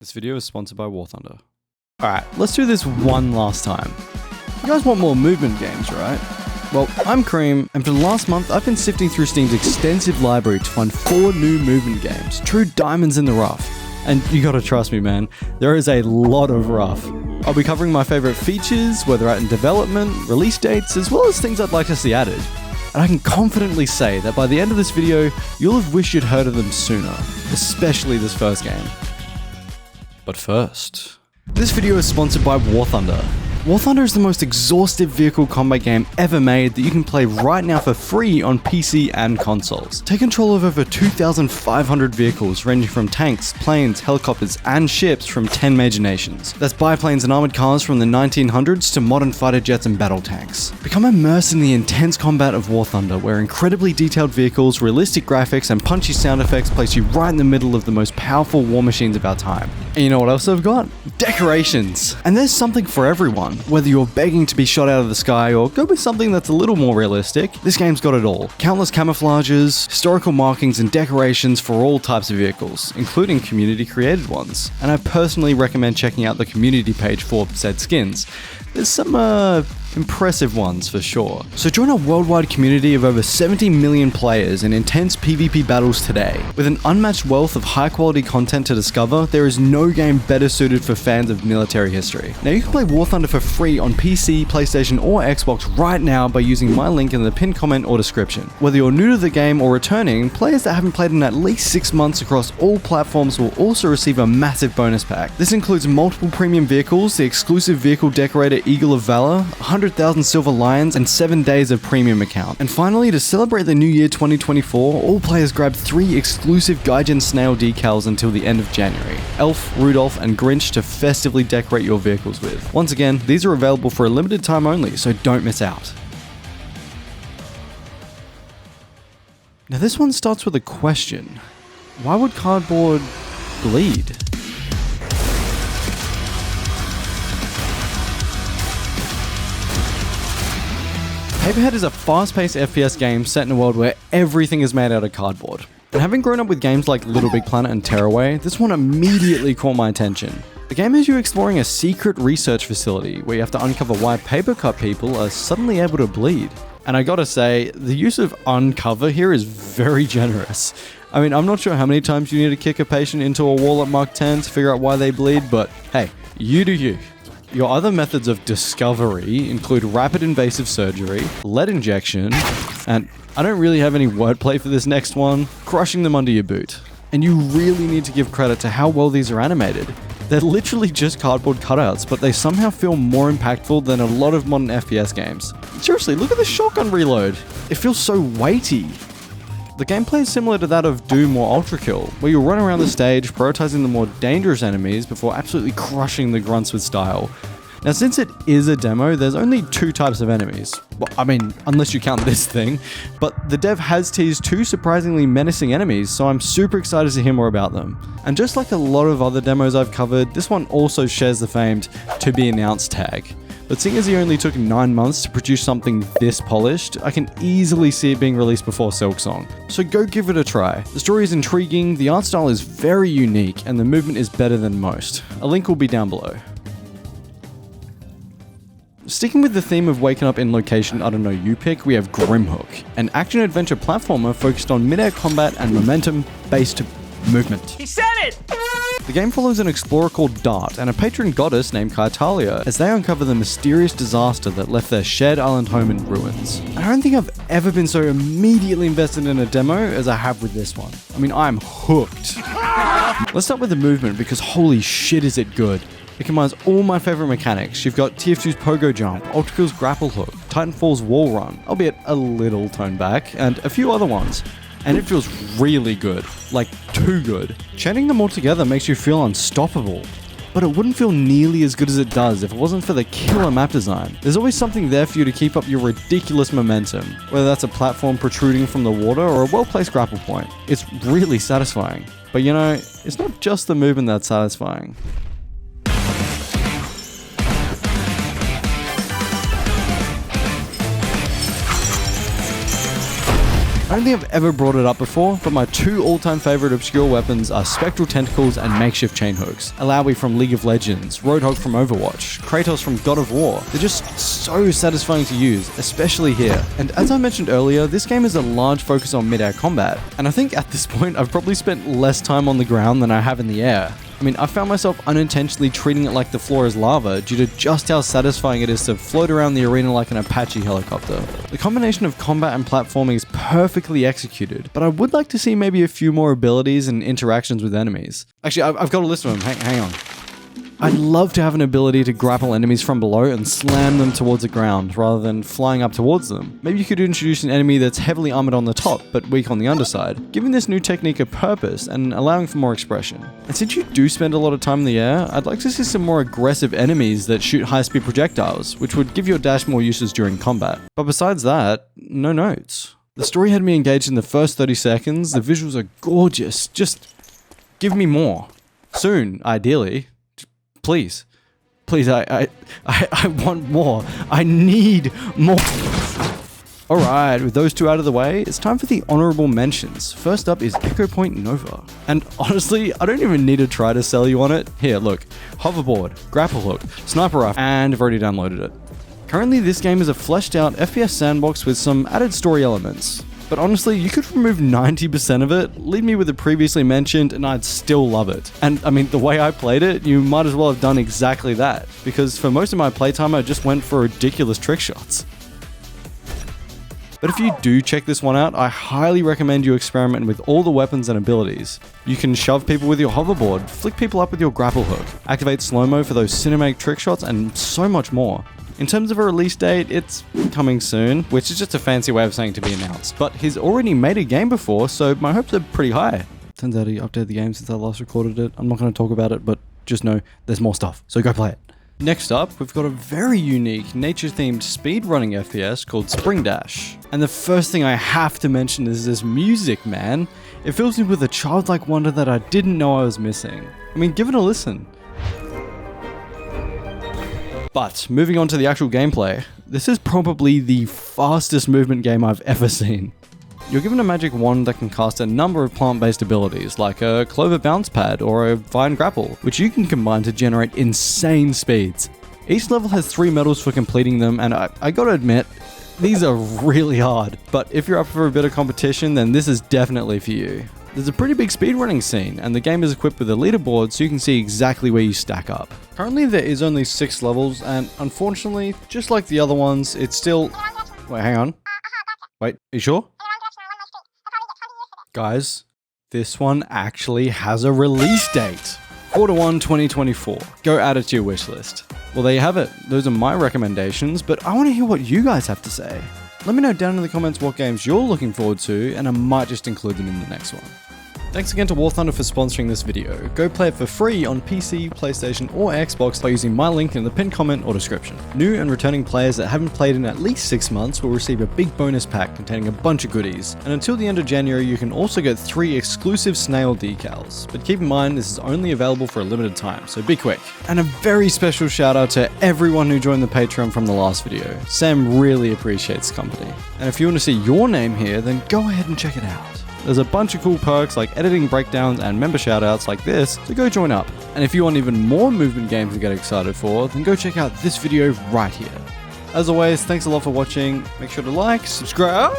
This video is sponsored by War Thunder. Alright, let's do this one last time. You guys want more movement games, right? Well, I'm Cream, and for the last month, I've been sifting through Steam's extensive library to find 4 new movement games, true diamonds in the rough. And you gotta trust me, man, there is a lot of rough. I'll be covering my favorite features, where they're at in development, release dates, as well as things I'd like to see added. And I can confidently say that by the end of this video, you'll have wished you'd heard of them sooner, especially this first game. But first, this video is sponsored by War Thunder. War Thunder is the most exhaustive vehicle combat game ever made that you can play right now for free on PC and consoles. Take control of over 2,500 vehicles ranging from tanks, planes, helicopters, and ships from 10 major nations. That's biplanes and armored cars from the 1900s to modern fighter jets and battle tanks. Become immersed in the intense combat of War Thunder, where incredibly detailed vehicles, realistic graphics, and punchy sound effects place you right in the middle of the most powerful war machines of our time. And you know what else I've got? Decorations! And there's something for everyone. Whether you're begging to be shot out of the sky or go with something that's a little more realistic, this game's got it all. Countless camouflages, historical markings, and decorations for all types of vehicles, including community-created ones. And I personally recommend checking out the community page for said skins. There's some impressive ones for sure. So join a worldwide community of over 70 million players in intense PvP battles today. With an unmatched wealth of high quality content to discover, there is no game better suited for fans of military history. Now you can play War Thunder for free on PC, PlayStation or Xbox right now by using my link in the pinned comment or description. Whether you're new to the game or returning, players that haven't played in at least 6 months across all platforms will also receive a massive bonus pack. This includes multiple premium vehicles, the exclusive vehicle decorator Eagle of Valor, 100,000 Silver Lions, and 7 days of premium account. And finally, to celebrate the new year 2024, all players grab 3 exclusive Gaijin snail decals until the end of January. Elf, Rudolph, and Grinch to festively decorate your vehicles with. Once again, these are available for a limited time only, so don't miss out. Now this one starts with a question. Why would cardboard bleed? Paperhead is a fast-paced FPS game set in a world where everything is made out of cardboard. And having grown up with games like Little Big Planet and Tearaway, this one immediately caught my attention. The game has you exploring a secret research facility where you have to uncover why paper cut people are suddenly able to bleed. And I gotta say, the use of uncover here is very generous. I mean, I'm not sure how many times you need to kick a patient into a wall at Mark 10 to figure out why they bleed, but hey, you do you. Your other methods of discovery include rapid invasive surgery, lead injection, and I don't really have any wordplay for this next one, crushing them under your boot. And you really need to give credit to how well these are animated. They're literally just cardboard cutouts, but they somehow feel more impactful than a lot of modern FPS games. Seriously, look at the shotgun reload. It feels so weighty. The gameplay is similar to that of Doom or Ultrakill, where you'll run around the stage prioritizing the more dangerous enemies before absolutely crushing the grunts with style. Now since it is a demo, there's only 2 types of enemies. Well, I mean, unless you count this thing, but the dev has teased 2 surprisingly menacing enemies, so I'm super excited to hear more about them. And just like a lot of other demos I've covered, this one also shares the famed "to be announced" tag. But seeing as he only took 9 months to produce something this polished, I can easily see it being released before Silksong. So go give it a try. The story is intriguing, the art style is very unique, and the movement is better than most. A link will be down below. Sticking with the theme of waking up in location I don't know you pick, we have Grimhook, an action-adventure platformer focused on mid-air combat and momentum-based movement. He said it! The game follows an explorer called Dart and a patron goddess named Kaitalia as they uncover the mysterious disaster that left their shared island home in ruins. I don't think I've ever been so immediately invested in a demo as I have with this one. I mean, I'm hooked. Let's start with the movement because holy shit is it good. It combines all my favorite mechanics. You've got TF2's Pogo Jump, Ultrakill's Grapple Hook, Titanfall's Wall Run, albeit a little toned back, and a few other ones. And it feels really good, like too good. Chaining them all together makes you feel unstoppable. But it wouldn't feel nearly as good as it does if it wasn't for the killer map design. There's always something there for you to keep up your ridiculous momentum, whether that's a platform protruding from the water or a well-placed grapple point. It's really satisfying. But you know, it's not just the movement that's satisfying. I don't think I've ever brought it up before, but my two all-time favorite obscure weapons are Spectral Tentacles and Makeshift Chain Hooks. Alawi from League of Legends, Roadhog from Overwatch, Kratos from God of War. They're just so satisfying to use, especially here. And as I mentioned earlier, this game is a large focus on mid-air combat, and I think at this point I've probably spent less time on the ground than I have in the air. I mean, I found myself unintentionally treating it like the floor is lava due to just how satisfying it is to float around the arena like an Apache helicopter. The combination of combat and platforming is perfectly executed, but I would like to see maybe a few more abilities and interactions with enemies. Actually, I've got a list of them, hang on. I'd love to have an ability to grapple enemies from below and slam them towards the ground rather than flying up towards them. Maybe you could introduce an enemy that's heavily armored on the top but weak on the underside, giving this new technique a purpose and allowing for more expression. And since you do spend a lot of time in the air, I'd like to see some more aggressive enemies that shoot high-speed projectiles, which would give your dash more uses during combat. But besides that, no notes. The story had me engaged in the first 30 seconds, the visuals are gorgeous, just give me more. Soon, ideally. Please, I want more. I need more. Alright, with those two out of the way, it's time for the honourable mentions. First up is Echo Point Nova. And honestly, I don't even need to try to sell you on it. Here, look. Hoverboard, grapple hook, sniper rifle, and I've already downloaded it. Currently, this game is a fleshed out FPS sandbox with some added story elements. But honestly, you could remove 90% of it, leave me with the previously mentioned, and I'd still love it. And I mean, the way I played it, you might as well have done exactly that, because for most of my playtime, I just went for ridiculous trick shots. But if you do check this one out, I highly recommend you experiment with all the weapons and abilities. You can shove people with your hoverboard, flick people up with your grapple hook, activate slow-mo for those cinematic trick shots, and so much more. In terms of a release date, it's coming soon, which is just a fancy way of saying to be announced. But he's already made a game before, so my hopes are pretty high. Turns out he updated the game since I last recorded it. I'm not going to talk about it, but just know there's more stuff, so go play it. Next up, we've got a very unique nature-themed speedrunning FPS called Spring Dash. And the first thing I have to mention is this music, man. It fills me with a childlike wonder that I didn't know I was missing. I mean, give it a listen. But, moving on to the actual gameplay, this is probably the fastest movement game I've ever seen. You're given a magic wand that can cast a number of plant-based abilities, like a clover bounce pad or a vine grapple, which you can combine to generate insane speeds. Each level has 3 medals for completing them, and I gotta admit, these are really hard. But if you're up for a bit of competition, then this is definitely for you. There's a pretty big speedrunning scene, and the game is equipped with a leaderboard so you can see exactly where you stack up. Currently there is only 6 levels, and unfortunately, just like the other ones, it's still... Wait, hang on. Wait, are you sure? Guys, this one actually has a release date. Q1 2024. Go add it to your wishlist. Well, there you have it. Those are my recommendations, but I want to hear what you guys have to say. Let me know down in the comments what games you're looking forward to, and I might just include them in the next one. Thanks again to War Thunder for sponsoring this video. Go play it for free on PC, PlayStation, or Xbox by using my link in the pinned comment or description. New and returning players that haven't played in at least 6 months will receive a big bonus pack containing a bunch of goodies. And until the end of January, you can also get 3 exclusive snail decals. But keep in mind, this is only available for a limited time, so be quick. And a very special shout out to everyone who joined the Patreon from the last video. Sam really appreciates the company. And if you want to see your name here, then go ahead and check it out. There's a bunch of cool perks like editing breakdowns and member shoutouts like this, so go join up. And if you want even more movement games to get excited for, then go check out this video right here. As always, thanks a lot for watching. Make sure to like, subscribe,